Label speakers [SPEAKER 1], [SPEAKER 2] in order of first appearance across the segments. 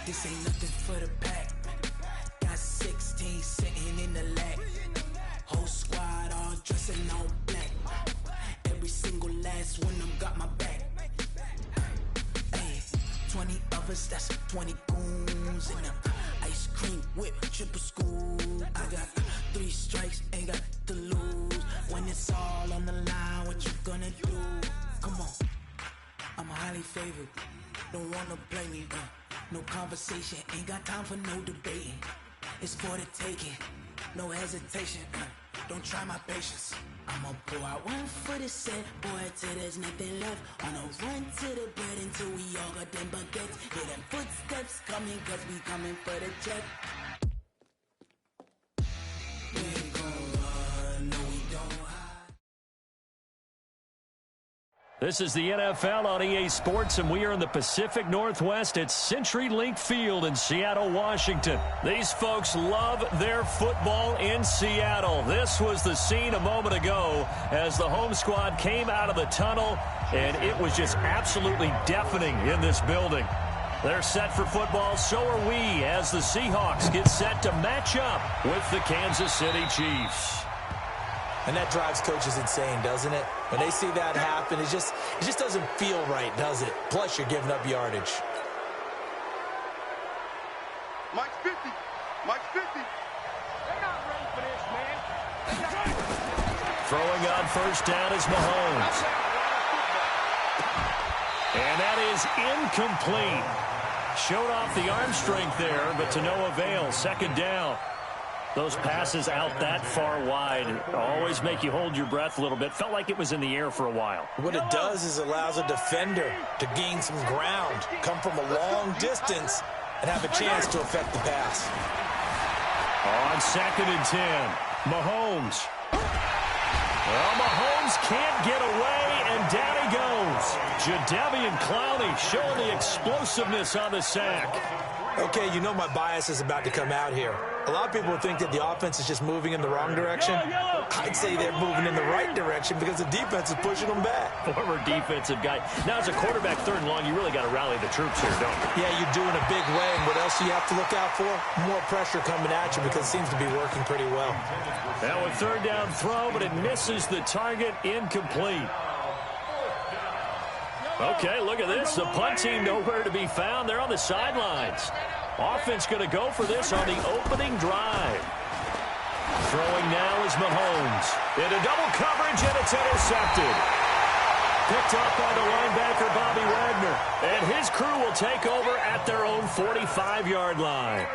[SPEAKER 1] This ain't nothing for the pack. Got 16 sitting in the lag. Whole squad all dressing all black. Every single last one of them got my back. Hey, 20 of us, that's 20 goons in them. Ice cream whip, triple school. I got 3 strikes, ain't got to lose. When it's all on the line, what you gonna do? Come on, I'm highly favored. Don't wanna blame me, no conversation, ain't got time for no debating. It's for the taking, no hesitation. Don't try my patience. I'ma pull out one for the set, boy, till there's nothing left. On a run to the bread until we all got them baguettes. Hear them footsteps coming, cause we coming for the check. We ain't gon' run, no we don't hide.
[SPEAKER 2] This is the NFL on EA Sports, and we are in the Pacific Northwest at CenturyLink Field in Seattle, Washington. These folks love their football in Seattle. This was the scene a moment ago as the home squad came out of the tunnel, and it was just absolutely deafening in this building. They're set for football, so are we, as the Seahawks get set to match up with the Kansas City Chiefs.
[SPEAKER 3] And that drives coaches insane, doesn't it? When they see that happen, it just doesn't feel right, does it? Plus, you're giving up yardage.
[SPEAKER 4] Mike's 50. Mike's 50. They're not ready for this, man.
[SPEAKER 2] Throwing on first down is Mahomes. And that is incomplete. Showed off the arm strength there, but to no avail. Second down. Those passes out that far wide always make you hold your breath a little bit. Felt like it was in the air for a while.
[SPEAKER 3] What it does is allows a defender to gain some ground, come from a long distance, and have a chance to affect the pass.
[SPEAKER 2] On 2nd and 10, Mahomes. Well, Mahomes can't get away, and down he goes. Jadeveon Clowney showing the explosiveness on the sack.
[SPEAKER 3] Okay, you know my bias is about to come out here. A lot of people think that the offense is just moving in the wrong direction. I'd say they're moving in the right direction because the defense is pushing them back.
[SPEAKER 2] Former defensive guy. Now, as a quarterback, 3rd and long, you really got to rally the troops here, don't you?
[SPEAKER 3] Yeah, you're doing a big way, and what else do you have to look out for? More pressure coming at you because it seems to be working pretty well.
[SPEAKER 2] Now a 3rd down throw, but it misses the target, incomplete. Okay, look at this. The punt team nowhere to be found. They're on the sidelines. Offense going to go for this on the opening drive. Throwing now is Mahomes. Into double coverage, and it's intercepted. Picked up by the linebacker, Bobby Wagner. And his crew will take over at their own 45-yard line.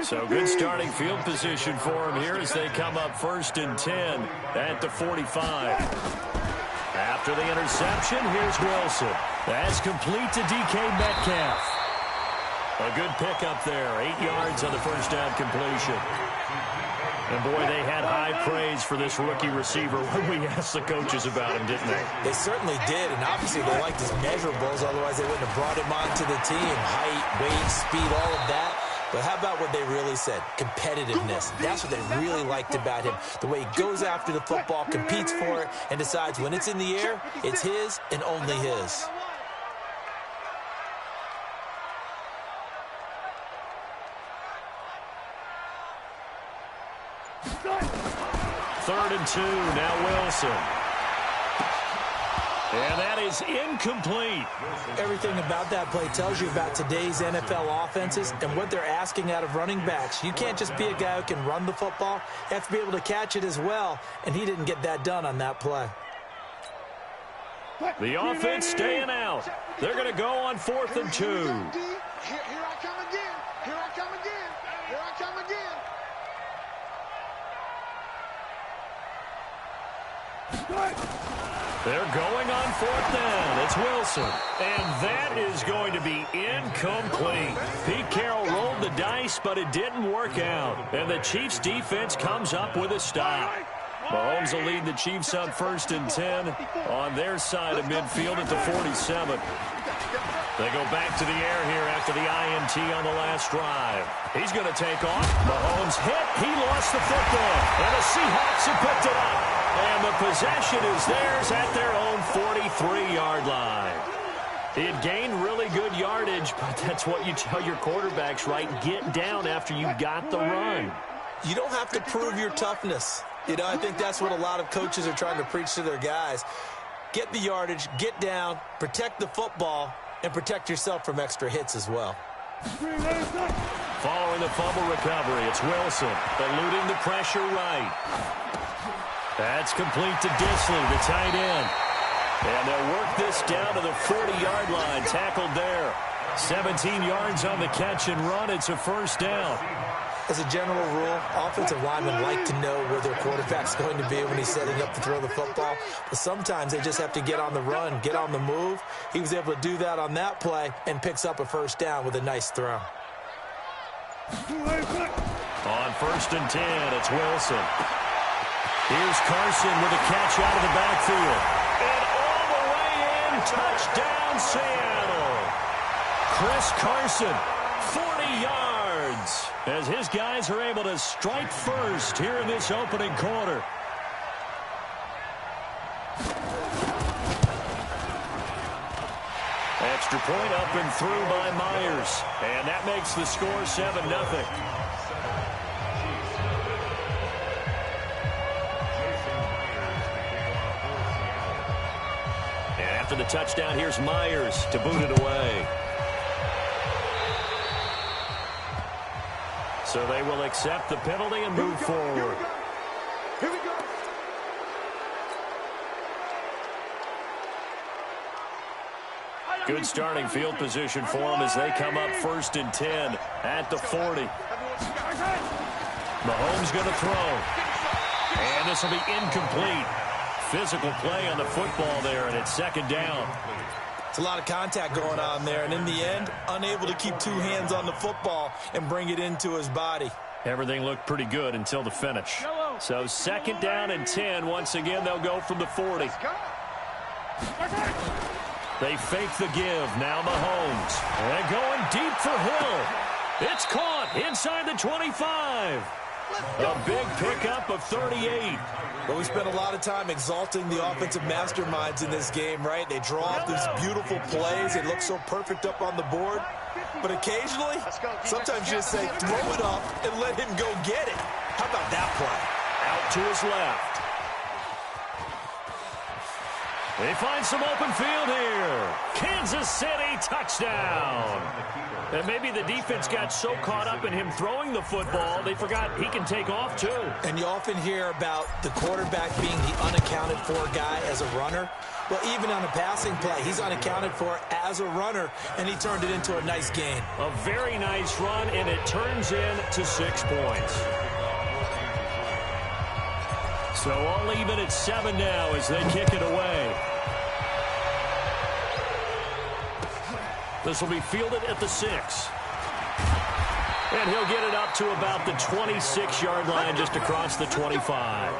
[SPEAKER 2] So good starting field position for them here as they come up 1st and 10 at the 45. After the interception, here's Wilson. That's complete to DK Metcalf. A good pickup there. 8 yards on the first down completion. And, boy, they had high praise for this rookie receiver when we asked the coaches about him, didn't they?
[SPEAKER 3] They certainly did, and obviously they liked his measurables. Otherwise, they wouldn't have brought him onto the team. Height, weight, speed, all of that. But how about what they really said? Competitiveness. That's what they really liked about him. The way he goes after the football, competes for it, and decides when it's in the air, it's his and only his.
[SPEAKER 2] Third and 2, now Wilson. And that is incomplete.
[SPEAKER 3] Everything about that play tells you about today's NFL offenses and what they're asking out of running backs. You can't just be a guy who can run the football. You have to be able to catch it as well, and he didn't get that done on that play.
[SPEAKER 2] The offense staying out. They're going to go on 4th and 2.
[SPEAKER 4] Here I come again. Here I come again. Here I come again.
[SPEAKER 2] They're going on 4th down. It's Wilson. And that is going to be incomplete. Pete Carroll rolled the dice, but it didn't work out. And the Chiefs defense comes up with a stop. Mahomes will lead the Chiefs on 1st and 10 on their side of midfield at the 47. They go back to the air here after the INT on the last drive. He's going to take off. Mahomes hit. He lost the football. And the Seahawks have picked it up. And the possession is theirs at their own 43-yard line. He had gained really good yardage, but that's what you tell your quarterbacks, right? Get down after you got the run.
[SPEAKER 3] You don't have to prove your toughness. You know, I think that's what a lot of coaches are trying to preach to their guys. Get the yardage, get down, protect the football, and protect yourself from extra hits as well.
[SPEAKER 2] Following the fumble recovery, it's Wilson, eluding the pressure right. That's complete to Disley, the tight end. And they'll work this down to the 40-yard line, tackled there. 17 yards on the catch and run. It's a first down.
[SPEAKER 3] As a general rule, offensive linemen like to know where their quarterback's going to be when he's setting up to throw the football. But sometimes they just have to get on the run, get on the move. He was able to do that on that play and picks up a first down with a nice throw.
[SPEAKER 2] On 1st and 10, it's Wilson. Here's Carson with a catch out of the backfield. And all the way in, touchdown Seattle. Chris Carson, 40 yards, as his guys are able to strike first here in this opening quarter. Extra point up and through by Myers. And that makes the score 7-0. And after the touchdown, here's Myers to boot it away. So they will accept the penalty and move forward.
[SPEAKER 4] Here we go.
[SPEAKER 2] Good starting field position for them as they come up 1st and 10 at the 40. Mahomes going to throw. And this will be incomplete. Physical play on the football there, and it's 2nd down.
[SPEAKER 3] It's a lot of contact going on there, and in the end, unable to keep 2 hands on the football and bring it into his body.
[SPEAKER 2] Everything looked pretty good until the finish. So 2nd down and 10. Once again, they'll go from the 40. They fake the give. Now Mahomes. And going deep for Hill. It's caught inside the 25. A big pickup of 38.
[SPEAKER 3] Well, we spent a lot of time exalting the offensive masterminds in this game, right? They draw off these beautiful plays. They look so perfect up on the board. But occasionally, sometimes you just say, throw it up and let him go get it. How about that play?
[SPEAKER 2] Out to his left. They find some open field here. Kansas City touchdown. And maybe the defense got so caught up in him throwing the football, they forgot he can take off too.
[SPEAKER 3] And you often hear about the quarterback being the unaccounted for guy as a runner. Well, even on a passing play, he's unaccounted for as a runner, and he turned it into a nice gain.
[SPEAKER 2] A very nice run, and it turns into 6 points. So all even at 7 now as they kick it away. This will be fielded at the 6. And he'll get it up to about the 26-yard line, just across the 25.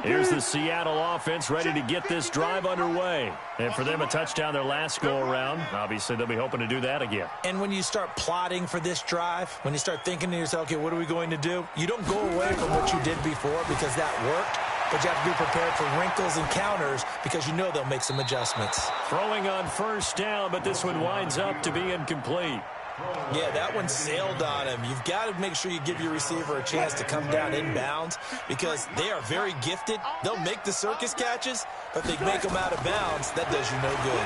[SPEAKER 2] Here's the Seattle offense ready to get this drive underway. And for them, a touchdown their last go-around. Obviously, they'll be hoping to do that again.
[SPEAKER 3] And when you start plotting for this drive, when you start thinking to yourself, okay, what are we going to do? You don't go away from what you did before because that worked. But you have to be prepared for wrinkles and counters because you know they'll make some adjustments.
[SPEAKER 2] Throwing on 1st down, but this one winds up to be incomplete.
[SPEAKER 3] Yeah, that one sailed on him. You've got to make sure you give your receiver a chance to come down inbounds because they are very gifted. They'll make the circus catches, but if they make them out of bounds, that does you no good.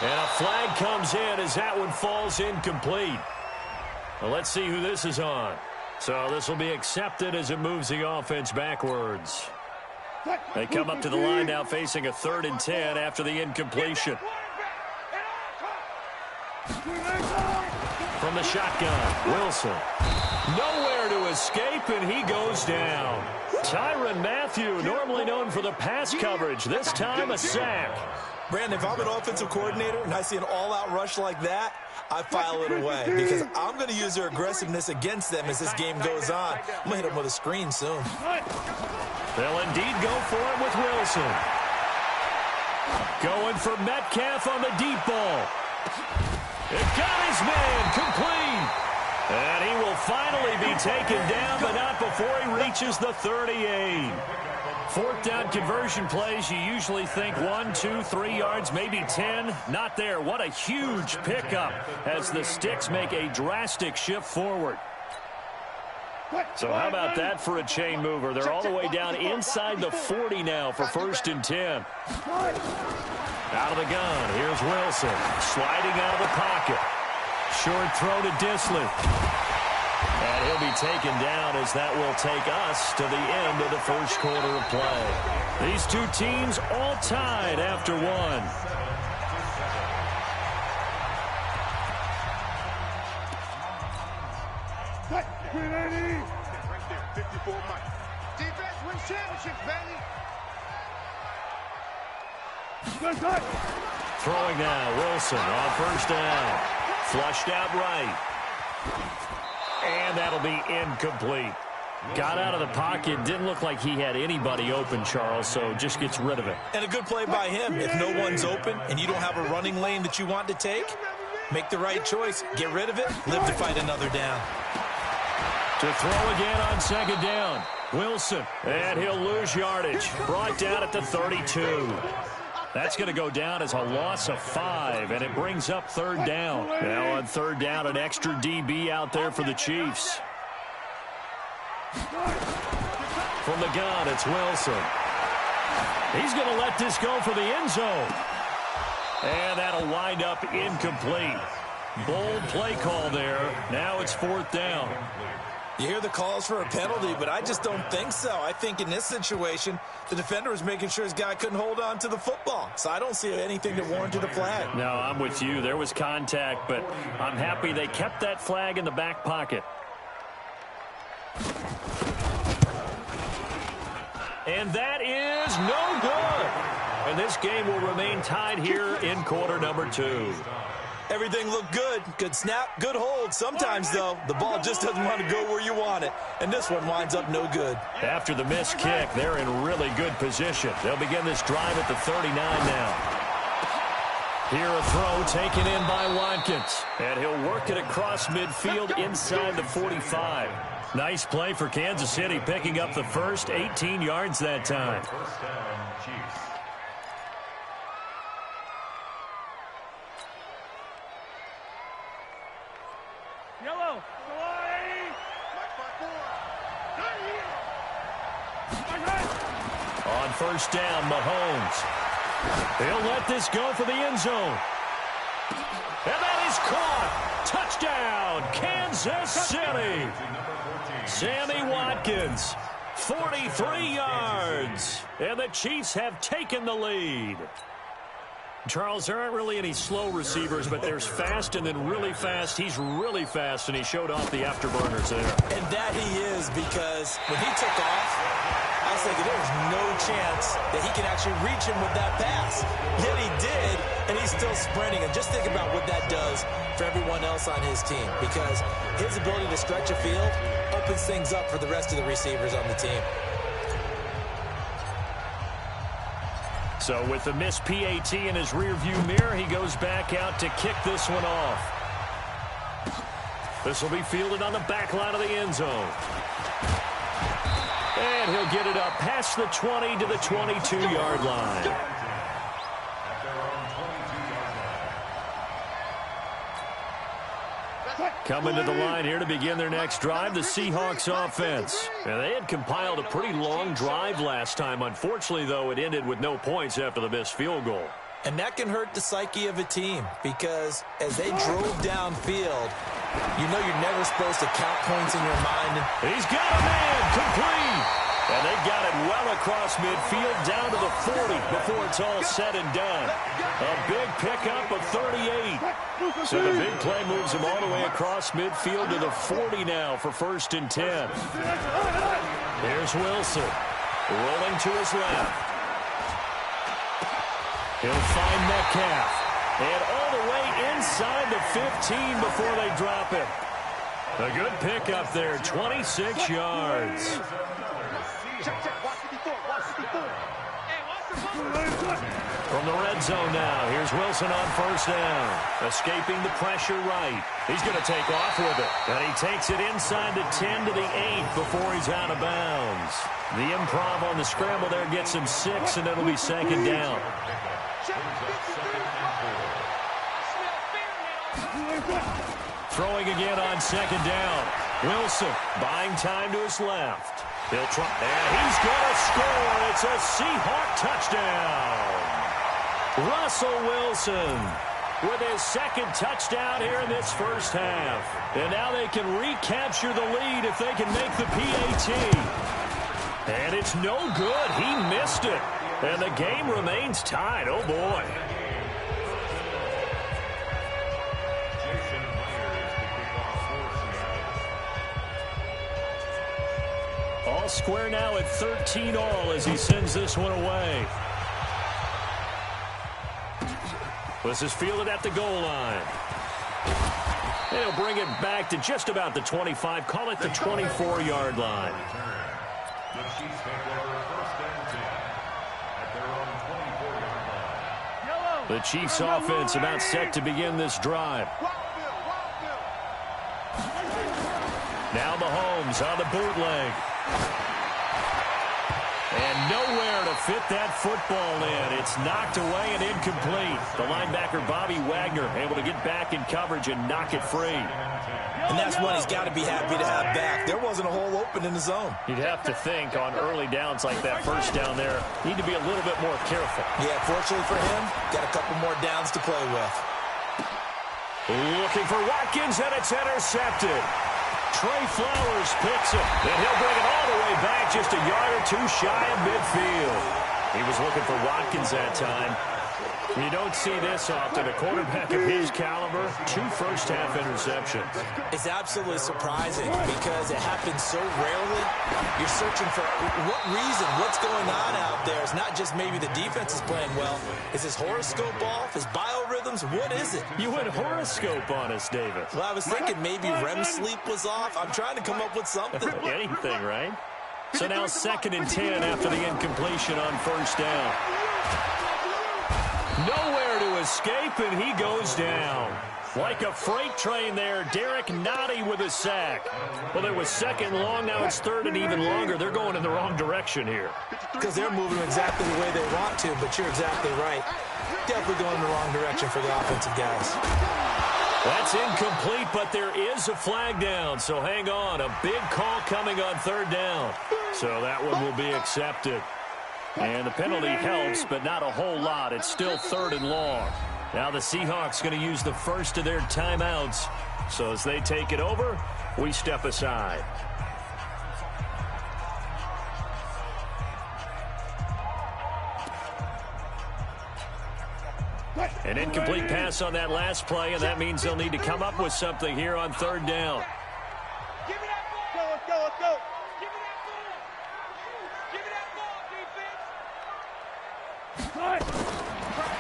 [SPEAKER 2] And a flag comes in as that one falls incomplete. Well, let's see who this is on. So this will be accepted as it moves the offense backwards. They come up to the line now facing a 3rd and 10 after the incompletion. From the shotgun, Wilson. Nowhere to escape, and he goes down. Tyrann Mathieu, normally known for the pass coverage, this time a sack.
[SPEAKER 3] Brandon, if I'm an offensive coordinator and I see an all-out rush like that, I file it away because I'm going to use their aggressiveness against them as this game goes on. I'm going to hit them with a screen soon.
[SPEAKER 2] They'll indeed go for it with Wilson. Going for Metcalf on the deep ball. It got his man complete. And he will finally be taken down, but not before he reaches the 38. Fourth down conversion plays, you usually think 1, 2, 3 yards, maybe 10. Not there. What a huge pickup as the Sticks make a drastic shift forward. So how about that for a chain mover? They're all the way down inside the 40 now for 1st and 10. Out of the gun, here's Wilson. Sliding out of the pocket. Short throw to Disley. And he'll be taken down as that will take us to the end of the first quarter of play. These two teams all tied after one.
[SPEAKER 4] Right there, 54 Mike. Defense wins championships, baby.
[SPEAKER 2] Throwing now, Wilson on 1st down. Flushed out right. And that'll be incomplete. Got out of the pocket. Didn't look like he had anybody open, Charles, so just gets rid of it.
[SPEAKER 3] And a good play by him. If no one's open and you don't have a running lane that you want to take, make the right choice. Get rid of it. Live to fight another down.
[SPEAKER 2] To throw again on 2nd down. Wilson. And he'll lose yardage. Brought down at the 32. That's going to go down as a loss of 5, and it brings up 3rd down. Now on 3rd down, an extra DB out there for the Chiefs. From the gun, it's Wilson. He's going to let this go for the end zone. And that'll wind up incomplete. Bold play call there. Now it's 4th down.
[SPEAKER 3] You hear the calls for a penalty, but I just don't think so. I think in this situation, the defender was making sure his guy couldn't hold on to the football. So I don't see anything that warranted a flag.
[SPEAKER 2] No, I'm with you. There was contact, but I'm happy they kept that flag in the back pocket. And that is no good. And this game will remain tied here in quarter number 2.
[SPEAKER 3] Everything looked good. Good snap, good hold. Sometimes, though, the ball just doesn't want to go where you want it. And this one winds up no good.
[SPEAKER 2] After the missed kick, they're in really good position. They'll begin this drive at the 39 now. Here a throw taken in by Watkins. And he'll work it across midfield inside the 45. Nice play for Kansas City, picking up the first 18 yards that time.
[SPEAKER 4] Yellow.
[SPEAKER 2] On 1st down, Mahomes. He'll let this go for the end zone. And that is caught. Touchdown, Kansas City. Sammy Watkins, 43 yards. And the Chiefs have taken the lead. Charles, there aren't really any slow receivers, but there's fast and then really fast. He's really fast, and he showed off the afterburners there.
[SPEAKER 3] And that he is, because when he took off, I was thinking there was no chance that he can actually reach him with that pass. Yet he did, and he's still sprinting. And just think about what that does for everyone else on his team, because his ability to stretch a field opens things up for the rest of the receivers on the team.
[SPEAKER 2] So with the missed PAT in his rearview mirror, he goes back out to kick this one off. This will be fielded on the back line of the end zone. And he'll get it up past the 20 to the 22-yard line. Coming to the line here to begin their next drive, the Seahawks offense. And they had compiled a pretty long drive last time. Unfortunately, though, it ended with no points after the missed field goal.
[SPEAKER 3] And that can hurt the psyche of a team, because as they drove downfield, you know you're never supposed to count points in your mind.
[SPEAKER 2] He's got a man, complete. And they've got it well across midfield down to the 40 before it's all said and done. A big pickup of 38. So the big play moves him all the way across midfield to the 40 now for 1st and 10. Here's Wilson, rolling to his left. He'll find Metcalf. And all the way inside the 15 before they drop it. A good pickup there, 26 yards. From the red zone now, here's Wilson on first down. Escaping the pressure right. He's going to take off with it. And he takes it inside the 10 to the 8 before he's out of bounds. The improv on the scramble there gets him 6, and it'll be second down. Throwing again on second down. Wilson buying time to his left. He'll try, and he's going to score. It's a Seahawk touchdown. Russell Wilson with his second touchdown here in this first half. And now they can recapture the lead if they can make the PAT. And it's no good. He missed it. And the game remains tied. Oh, boy. All square now at 13 all as he sends this one away. This is fielded at the goal line. And he'll bring it back to just about the 25. Call it the 24-yard line. The Chiefs offense about set to begin this drive. Now Mahomes on the bootleg. And nowhere to fit that football in. It's knocked away and incomplete. The linebacker, Bobby Wagner, able to get back in coverage and knock it free.
[SPEAKER 3] And that's one he's got to be happy to have back. There wasn't a hole open in the zone.
[SPEAKER 2] You'd have to think on early downs like that first down there, need to be a little bit more careful.
[SPEAKER 3] Yeah, fortunately for him, got a couple more downs to play with.
[SPEAKER 2] Looking for Watkins, and it's intercepted. Trey Flowers picks it, and he'll bring it all the way back just a yard or two shy of midfield. He was looking for Watkins that time. You don't see this often. A quarterback of his caliber, 2 first-half interceptions.
[SPEAKER 3] It's absolutely surprising because it happens so rarely. You're searching for what reason, what's going on out there. It's not just maybe the defense is playing well. Is his horoscope off? His biorhythms? What is it?
[SPEAKER 2] You went horoscope on us, David.
[SPEAKER 3] Well, I was thinking maybe REM sleep was off. I'm trying to come up with something.
[SPEAKER 2] Anything, right? So now 2nd and 10 after the incompletion on first down. Nowhere to escape, and he goes down. Like a freight train there, Derek Nottie with a sack. Well, it was 2nd and long, now it's 3rd and even longer. They're going in the wrong direction here.
[SPEAKER 3] Because they're moving exactly the way they want to, but you're exactly right. Definitely going in the wrong direction for the offensive guys.
[SPEAKER 2] That's incomplete, but there is a flag down, so hang on. A big call coming on 3rd down. So that one will be accepted. And the penalty helps, but not a whole lot. It's still 3rd and long. Now the Seahawks going to use the first of their timeouts. So as they take it over, we step aside. An incomplete pass on that last play, and that means they'll need to come up with something here on 3rd down.
[SPEAKER 4] Give me that ball. Let's go, let's go, let's go. Give me that ball. Give me that ball, defense.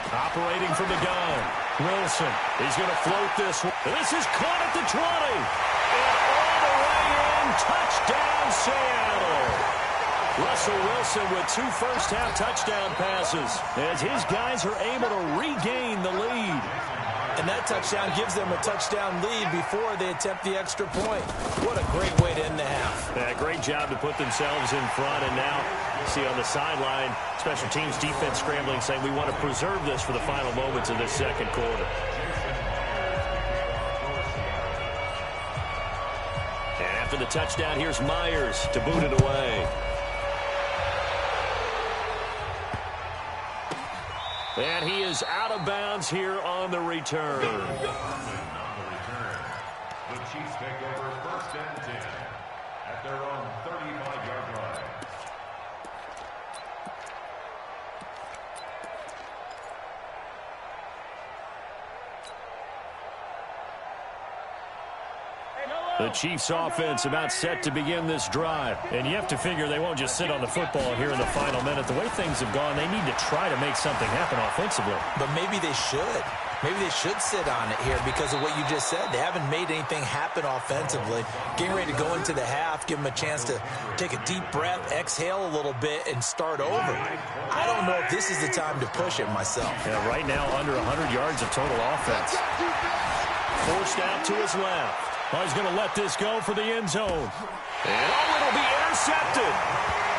[SPEAKER 2] Operating from the gun. Wilson. He's going to float this one. This is caught at the 20. And all the way in. Touchdown, Seattle. Russell Wilson with 2 first-half touchdown passes as his guys are able to regain the lead.
[SPEAKER 3] And that touchdown gives them a touchdown lead before they attempt the extra point. What a great way to end the half.
[SPEAKER 2] Yeah, great job to put themselves in front. And now, see on the sideline, special teams defense scrambling, saying we want to preserve this for the final moments of this 2nd quarter. And after the touchdown, here's Myers to boot it away. And he is out of bounds here on the return.
[SPEAKER 5] The Chiefs take over 1st and 10 at their own 35-yard line.
[SPEAKER 2] The Chiefs offense about set to begin this drive. And you have to figure they won't just sit on the football here in the final minute. The way things have gone, they need to try to make something happen offensively.
[SPEAKER 3] But maybe they should. Maybe they should sit on it here because of what you just said. They haven't made anything happen offensively. Getting ready to go into the half, give them a chance to take a deep breath, exhale a little bit, and start over. I don't know if this is the time to push it myself.
[SPEAKER 2] Yeah, right now under 100 yards of total offense. Forced out to his left. Oh, he's going to let this go for the end zone. And it'll be intercepted.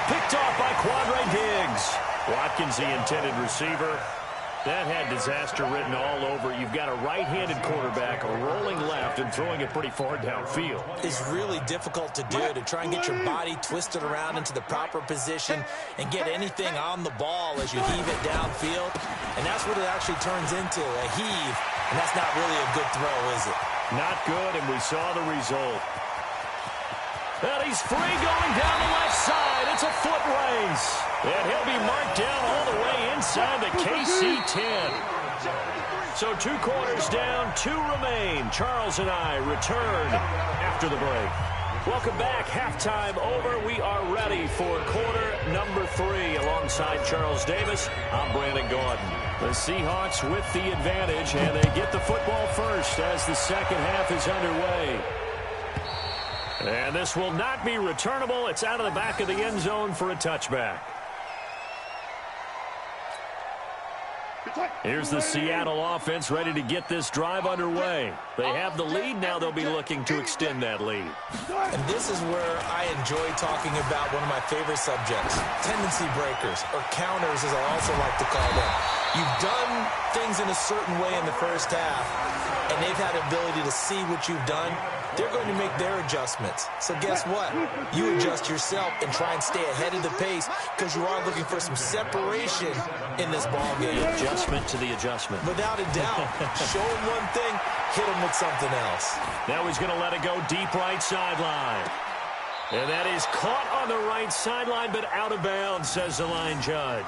[SPEAKER 2] Picked off by Quandre Diggs. Watkins, the intended receiver. That had disaster written all over. You've got a right-handed quarterback rolling left and throwing it pretty far downfield.
[SPEAKER 3] It's really difficult to do, to try and get your body twisted around into the proper position and get anything on the ball as you heave it downfield. And that's what it actually turns into, a heave. And that's not really a good throw, is it?
[SPEAKER 2] Not good, and we saw the result. And he's free going down the left side. It's a foot race. And he'll be marked down all the way inside the KC 10. So 2 quarters down, 2 remain. Charles and I return after the break. Welcome back. Halftime over. We are ready for quarter number 3. Alongside Charles Davis, I'm Brandon Gordon. The Seahawks with the advantage, and they get the football first as the second half is underway. And this will not be returnable. It's out of the back of the end zone for a touchback. Here's the Seattle offense ready to get this drive underway. They have the lead. Now they'll be looking to extend that lead.
[SPEAKER 3] And this is where I enjoy talking about one of my favorite subjects, tendency breakers, or counters as I also like to call them. You've done things in a certain way in the first half, and they've had the ability to see what you've done. They're going to make their adjustments. So guess what? You adjust yourself and try and stay ahead of the pace because you are looking for some separation in this ball game.
[SPEAKER 2] Adjustment to the adjustment.
[SPEAKER 3] Without a doubt. Show him one thing, hit him with something else.
[SPEAKER 2] Now he's going to let it go deep right sideline. And that is caught on the right sideline, but out of bounds, says the line judge.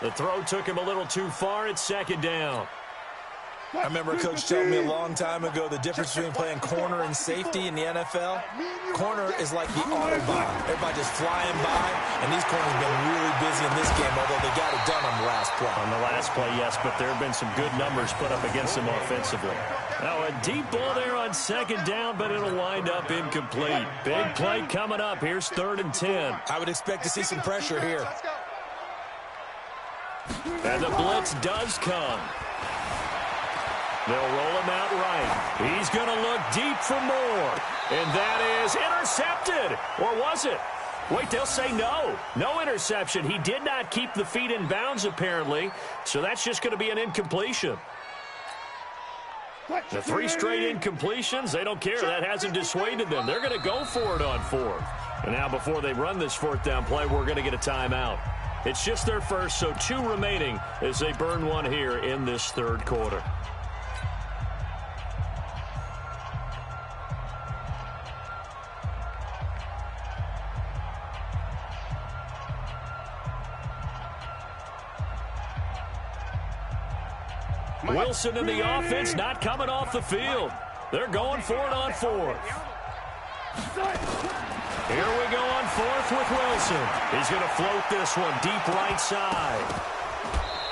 [SPEAKER 2] The throw took him a little too far. It's second down.
[SPEAKER 3] I remember a coach telling me a long time ago the difference between playing corner and safety in the NFL. Corner is like the Autobahn. Everybody just flying by, and these corners have been really busy in this game, although they got it done on the last play.
[SPEAKER 2] On the last play, yes, but there have been some good numbers put up against them offensively. Now a deep ball there on second down, but it'll wind up incomplete. Big play coming up. Here's 3rd and 10.
[SPEAKER 3] I would expect to see some pressure here.
[SPEAKER 2] And the blitz does come. They'll roll him out right. He's going to look deep for more. And that is intercepted. Or was it? Wait, they'll say no. No interception. He did not keep the feet in bounds, apparently. So that's just going to be an incompletion. The 3 straight incompletions, they don't care. That hasn't dissuaded them. They're going to go for it on 4th. And now before they run this 4th down play, we're going to get a timeout. It's just their first, so 2 remaining as they burn one here in this 3rd quarter. Wilson in the offense, not coming off the field. They're going for it on 4th. Here we go on 4th with Wilson. He's going to float this one deep right side.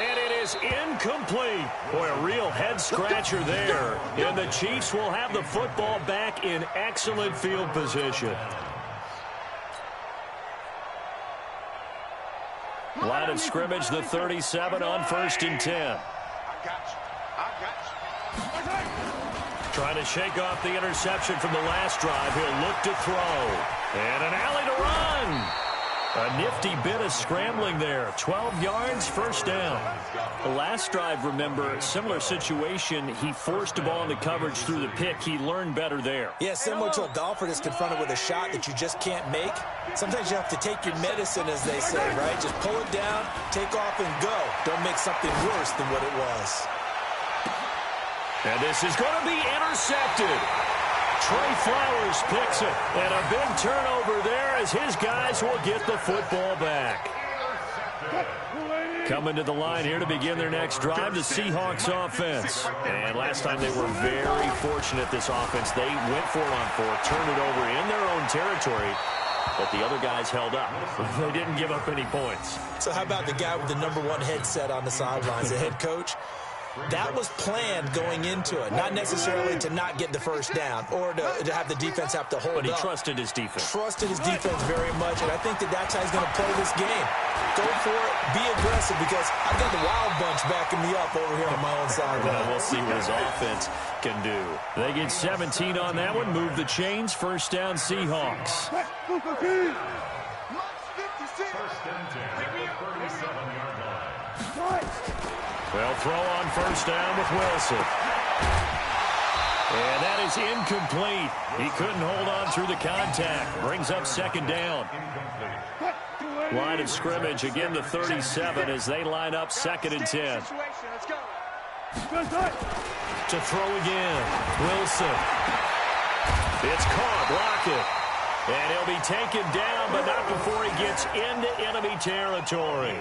[SPEAKER 2] And it is incomplete. Boy, a real head-scratcher there. And the Chiefs will have the football back in excellent field position. Line of scrimmage, the 37 on 1st and 10. Trying to shake off the interception from the last drive. He'll look to throw. And an alley to run. A nifty bit of scrambling there. 12 yards, 1st down. The last drive, remember, similar situation. He forced the ball into coverage through the pick. He learned better there.
[SPEAKER 3] Yeah, similar to a golfer that's confronted with a shot that you just can't make. Sometimes you have to take your medicine, as they say, right? Just pull it down, take off, and go. Don't make something worse than what it was.
[SPEAKER 2] And this is going to be intercepted. Trey Flowers picks it. And a big turnover there as his guys will get the football back. Coming to the line here to begin their next drive, the Seahawks offense. And last time they were very fortunate, this offense. They went for it on 4th, turned it over in their own territory. But the other guys held up. They didn't give up any points.
[SPEAKER 3] So how about the guy with the #1 headset on the sidelines, the head coach? that was planned going into it, not necessarily to not get the first down or to have the defense have to hold up.
[SPEAKER 2] But he trusted his defense.
[SPEAKER 3] Trusted his defense very much, and I think that's how he's going to play this game. Go for it, be aggressive, because I've got the Wild Bunch backing me up over here on my own sideline.
[SPEAKER 2] Well, we'll see what his offense can do. They get 17 on that one, move the chains, first down Seahawks.
[SPEAKER 5] First and 10 at the 37-yard line.
[SPEAKER 2] They'll throw on first down with Wilson. And that is incomplete. He couldn't hold on through the contact. Brings up second down. Line of scrimmage, again the 37 as they line up second and 10. To throw again, Wilson. It's caught, Lockett. And he'll be taken down, but not before he gets into enemy territory.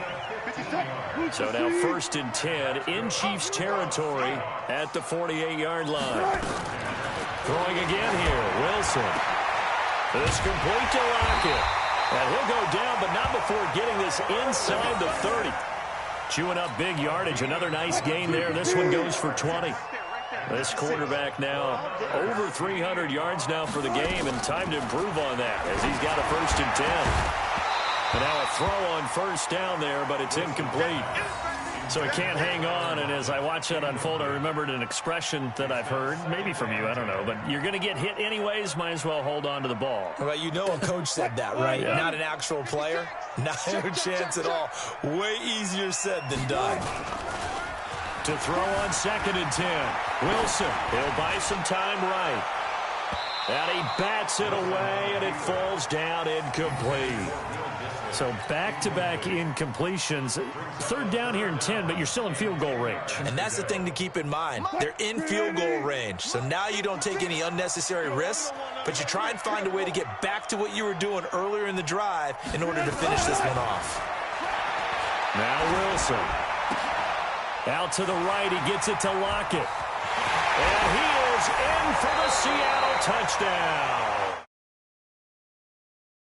[SPEAKER 2] So now first and 10 in Chiefs territory at the 48-yard line. Throwing again here, Wilson. It's complete to Lockett. And he'll go down, but not before getting this inside the 30. Chewing up big yardage. Another nice gain there. This one goes for 20. This quarterback now over 300 yards now for the game, and time to improve on that as he's got a first and 10. And now a throw on first down there, but it's incomplete. So he can't hang on, and as I watch that unfold, I remembered an expression that I've heard, maybe from you, I don't know, but you're going to get hit anyways, might as well hold on to the ball.
[SPEAKER 3] Well, you know a coach said that, right?
[SPEAKER 2] Yeah.
[SPEAKER 3] Not an actual player. Not a chance at all. Way easier said than done.
[SPEAKER 2] To throw on second and 10. Wilson, he'll buy some time right. And he bats it away, and it falls down incomplete. So back-to-back incompletions. Third down here in 10, but you're still in field goal range.
[SPEAKER 3] And that's the thing to keep in mind. They're in field goal range. So now you don't take any unnecessary risks, but you try and find a way to get back to what you were doing earlier in the drive in order to finish this one off.
[SPEAKER 2] Now Wilson. Out to the right, he gets it to Lockett. And he is in for the Seattle touchdown.